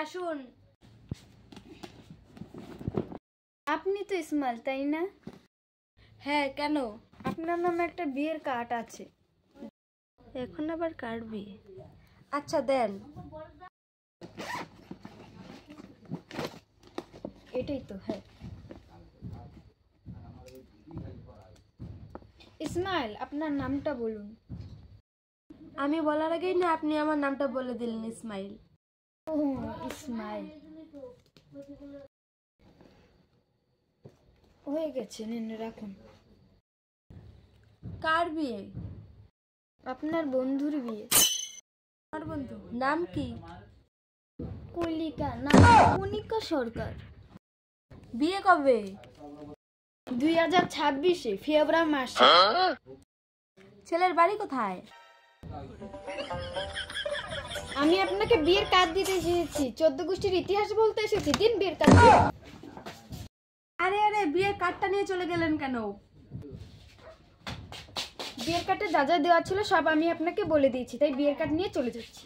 আসুন। আপনি তো ইসমাইল, তাই না? হ্যাঁ, কেন? আপনার নামে একটা বিয়ের কার্ড আছে। এখন আবার কার বিয়ে? আচ্ছা দেন। এটাই তো। হ্যাঁ, ইসমাইল, আপনার নামটা বলুন। আমি বলার আগেই না আপনি আমার নামটা বলে দিলেন, ইসমাইল। ও, ইসমাইল হয়ে গেছে, নিন রাখুন। কার বিয়ে? আপনার বন্ধুর বিয়ে। আমার বন্ধু নাম কি? কলিকা না, কণিকা সরকার। বিয়ে কবে? 2026 ফেব্রুয়ারি মাসে। ছেলের বাড়ি কোথায়? আমি আপনাকে বিয়ের কার্ড দিতে এসেছি, 14 গোষ্ঠীর ইতিহাস বলতে এসেছি। দিন বিয়ের কার্ড দিন। আরে আরে, বিয়ের কার্ডটা নিয়ে চলে গেলেন কেন? বিয়ের কার্ডে যা যা দেওয়া ছিল সব আমি আপনাকে বলে দিয়েছি, তাই বিয়ের কার্ড নিয়ে চলে যাচ্ছি।